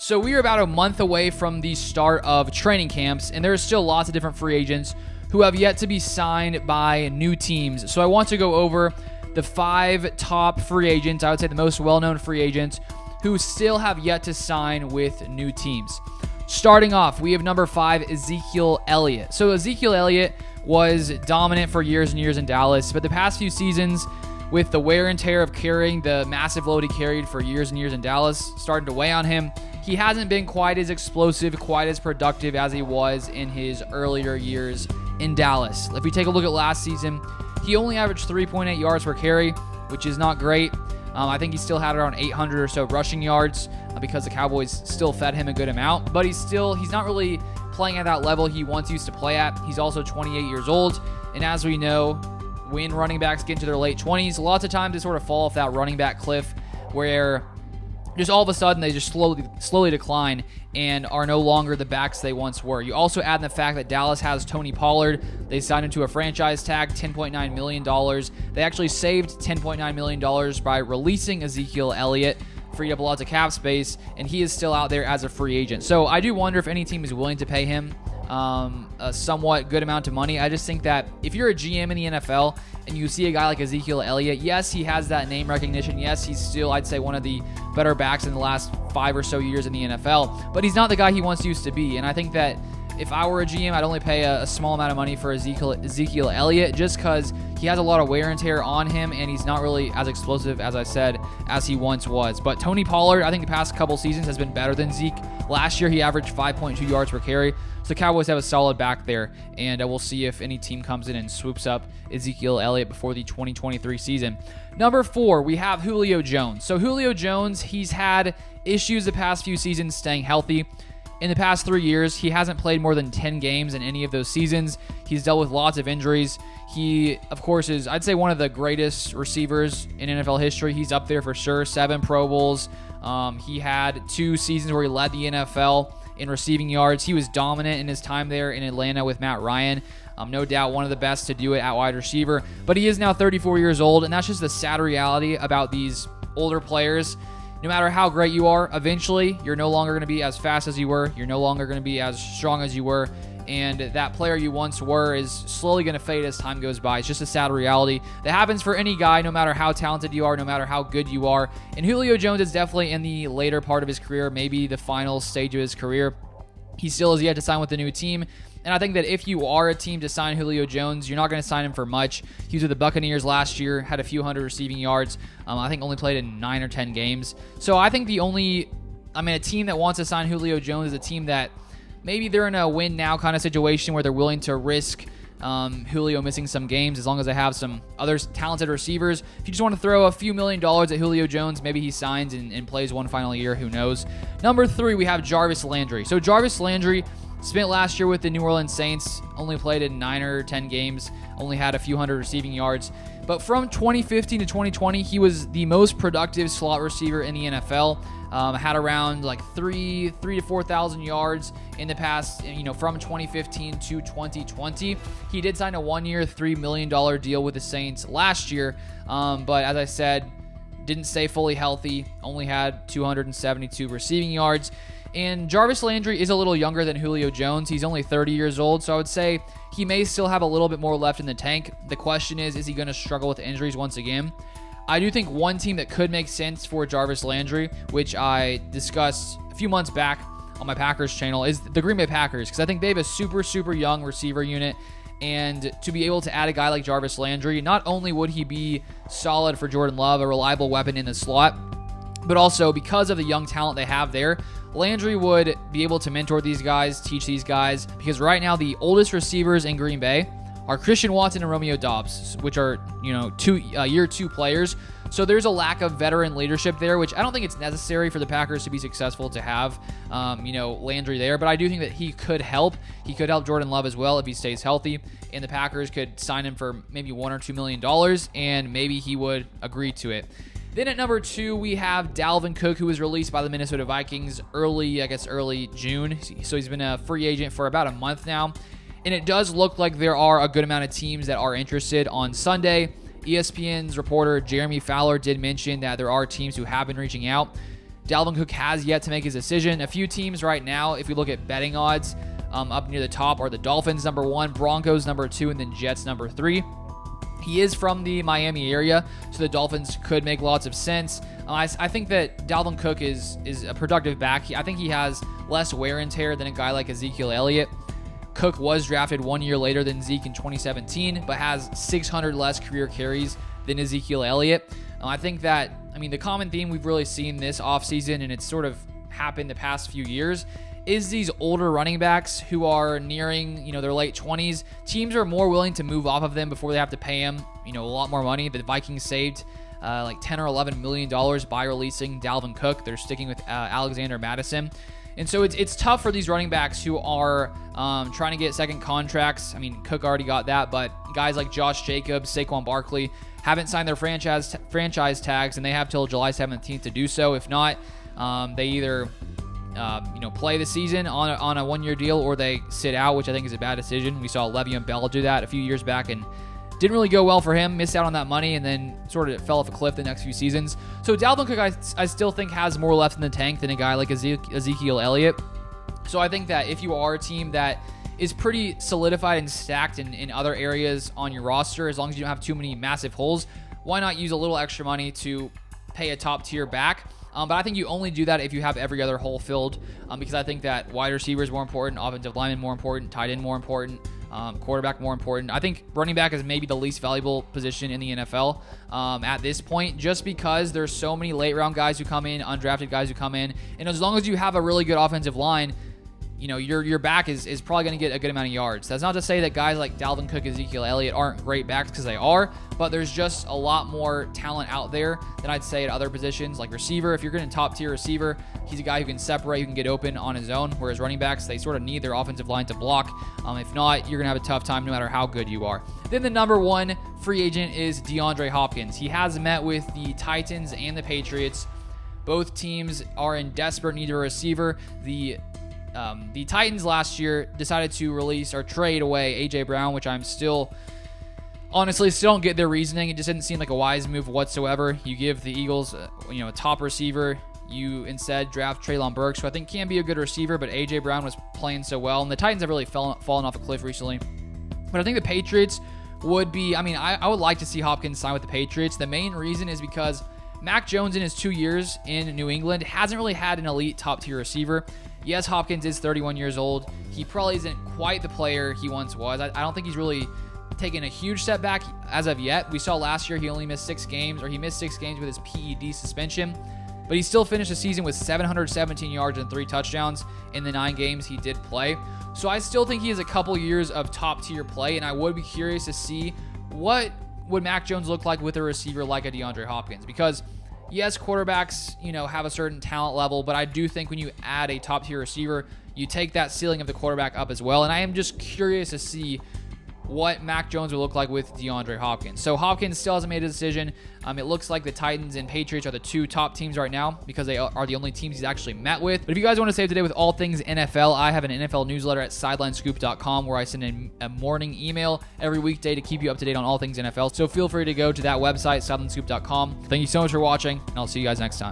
So we are about a month away from the start of training camps, and there are still lots of different free agents who have yet to be signed by new teams. So I want to go over the 5 top free agents, I would say the most well-known free agents, who still have yet to sign with new teams. Starting off, we have number 5, Ezekiel Elliott. So Ezekiel Elliott was dominant for years and years in Dallas, but the past few seasons, with the wear and tear of carrying the massive load he carried for years and years in Dallas, starting to weigh on him, he hasn't been quite as explosive, quite as productive as he was in his earlier years in Dallas. If we take a look at last season, he only averaged 3.8 yards per carry, which is not great. I think he still had around 800 or so rushing yards because the Cowboys still fed him a good amount, but he's not really playing at that level he once used to play at. He's also 28 years old, and as we know, when running backs get into their late 20s, lots of times they sort of fall off that running back cliff where just all of a sudden they just slowly decline and are no longer the backs they once were. You also add in the fact that Dallas has Tony Pollard. They signed him to a franchise tag, $10.9 million. They actually saved $10.9 million by releasing Ezekiel Elliott, freed up lots of cap space, and he is still out there as a free agent. So I do wonder if any team is willing to pay him a somewhat good amount of money. I just think that if you're a GM in the NFL and you see a guy like Ezekiel Elliott, yes, he has that name recognition. Yes, he's still, I'd say, one of the better backs in the last 5 or so years in the NFL, but he's not the guy he once used to be. And I think that if I were a GM, I'd only pay a small amount of money for Ezekiel Elliott just because he has a lot of wear and tear on him, and he's not really as explosive, as I said, as he once was. But Tony Pollard, I think the past couple seasons has been better than Zeke. Last year, he averaged 5.2 yards per carry. So the Cowboys have a solid back there, and we'll see if any team comes in and swoops up Ezekiel Elliott before the 2023 season. Number 4, we have Julio Jones. So Julio Jones, he's had issues the past few seasons staying healthy. In the past 3 years, he hasn't played more than 10 games in any of those seasons. He's dealt with lots of injuries. He, of course, is, I'd say, one of the greatest receivers in NFL history. He's up there for sure. 7 Pro Bowls. He had 2 seasons where he led the NFL in receiving yards. He was dominant in his time there in Atlanta with Matt Ryan. No doubt one of the best to do it at wide receiver. But he is now 34 years old, and that's just the sad reality about these older players. No matter how great you are, eventually you're no longer going to be as fast as you were. You're no longer going to be as strong as you were. And that player you once were is slowly going to fade as time goes by. It's just a sad reality that happens for any guy, no matter how talented you are, no matter how good you are. And Julio Jones is definitely in the later part of his career, maybe the final stage of his career. He still has yet to sign with a new team. And I think that if you are a team to sign Julio Jones, you're not going to sign him for much. He was with the Buccaneers last year, had a few hundred receiving yards. I think only played in 9 or 10 games. So I think a team that wants to sign Julio Jones is a team that maybe they're in a win now kind of situation where they're willing to risk Julio missing some games as long as they have some other talented receivers. If you just want to throw a few $1 million at Julio Jones, maybe he signs and plays one final year. Who knows? Number 3, we have Jarvis Landry. So Jarvis Landry spent last year with the New Orleans Saints, only played in 9 or 10 games, only had a few hundred receiving yards. But from 2015 to 2020, he was the most productive slot receiver in the NFL. Had around like 3,000 to 4,000 yards in the past, from 2015 to 2020. He did sign a 1-year, $3 million deal with the Saints last year. But as I said, didn't stay fully healthy, only had 272 receiving yards. And Jarvis Landry is a little younger than Julio Jones. He's only 30 years old, so I would say he may still have a little bit more left in the tank. The question is he going to struggle with injuries once again? I do think one team that could make sense for Jarvis Landry, which I discussed a few months back on my Packers channel, is the Green Bay Packers, because I think they have a super, super young receiver unit. And to be able to add a guy like Jarvis Landry, not only would he be solid for Jordan Love, a reliable weapon in the slot, but also because of the young talent they have there, Landry would be able to mentor these guys, teach these guys, because right now the oldest receivers in Green Bay are Christian Watson and Romeo Doubs, which are, year 2 players. So there's a lack of veteran leadership there, which I don't think it's necessary for the Packers to be successful to have, Landry there. But I do think that he could help. He could help Jordan Love as well if he stays healthy. And the Packers could sign him for maybe $1 or $2 million, and maybe he would agree to it. Then at number 2, we have Dalvin Cook, who was released by the Minnesota Vikings early June. So he's been a free agent for about a month now. And it does look like there are a good amount of teams that are interested. On Sunday, ESPN's reporter Jeremy Fowler did mention that there are teams who have been reaching out. Dalvin Cook has yet to make his decision. A few teams right now, if we look at betting odds, up near the top are the Dolphins number 1, Broncos number 2, and then Jets number 3. He is from the Miami area, so the Dolphins could make lots of sense. I think that Dalvin Cook is a productive back. I think he has less wear and tear than a guy like Ezekiel Elliott. Cook was drafted 1 year later than Zeke in 2017, but has 600 less career carries than Ezekiel Elliott. I think that, the common theme we've really seen this offseason, and it's sort of happened the past few years, is these older running backs who are nearing, their late 20s. Teams are more willing to move off of them before they have to pay them, a lot more money. The Vikings saved like $10 or $11 million by releasing Dalvin Cook. They're sticking with Alexander Mattison. And so it's tough for these running backs who are trying to get second contracts. Cook already got that, but guys like Josh Jacobs, Saquon Barkley haven't signed their franchise tags, and they have till July 17th to do so. If not, they either play the season on a 1-year deal, or they sit out, which I think is a bad decision. We saw Le'Veon Bell do that a few years back, and didn't really go well for him, missed out on that money, and then sort of fell off a cliff the next few seasons. So Dalvin Cook, I still think has more left in the tank than a guy like Ezekiel Elliott. So I think that if you are a team that is pretty solidified and stacked in other areas on your roster, as long as you don't have too many massive holes, why not use a little extra money to pay a top tier back? But I think you only do that if you have every other hole filled, because I think that wide receiver is more important, offensive lineman more important, tight end more important, quarterback more important. I think running back is maybe the least valuable position in the NFL at this point, just because there's so many late round guys who come in, undrafted guys who come in, and as long as you have a really good offensive line, your back is probably going to get a good amount of yards. That's not to say that guys like Dalvin Cook, Ezekiel Elliott aren't great backs, because they are, but there's just a lot more talent out there than I'd say at other positions, like receiver. If you're getting top tier receiver, he's a guy who can separate, who can get open on his own, whereas running backs, they sort of need their offensive line to block. If not, you're going to have a tough time no matter how good you are. Then the number 1 free agent is DeAndre Hopkins. He has met with the Titans and the Patriots. Both teams are in desperate need of a receiver. The Titans last year decided to release or trade away A.J. Brown, which I'm honestly still don't get their reasoning. It just didn't seem like a wise move whatsoever. You give the Eagles, a top receiver. You instead draft Treylon Burks, who I think can be a good receiver, but A.J. Brown was playing so well, and the Titans have really fallen off a cliff recently. But I think the Patriots would be, I would like to see Hopkins sign with the Patriots. The main reason is because Mac Jones in his 2 years in New England hasn't really had an elite top tier receiver. Yes, Hopkins is 31 years old. He probably isn't quite the player he once was. I don't think he's really taken a huge step back as of yet. We saw last year he only missed 6 games, or he missed 6 games with his PED suspension, but he still finished the season with 717 yards and 3 touchdowns in the 9 games he did play. So I still think he has a couple years of top tier play, and I would be curious to see what would Mac Jones look like with a receiver like a DeAndre Hopkins, because yes, quarterbacks, have a certain talent level, but I do think when you add a top-tier receiver, you take that ceiling of the quarterback up as well, and I am just curious to see what Mac Jones will look like with DeAndre Hopkins. So Hopkins still hasn't made a decision. It looks like the Titans and Patriots are the 2 top teams right now, because they are the only teams he's actually met with. But if you guys want to stay up to date with all things NFL, I have an NFL newsletter at sidelinescoop.com where I send a morning email every weekday to keep you up to date on all things NFL. So feel free to go to that website, sidelinescoop.com. Thank you so much for watching, and I'll see you guys next time.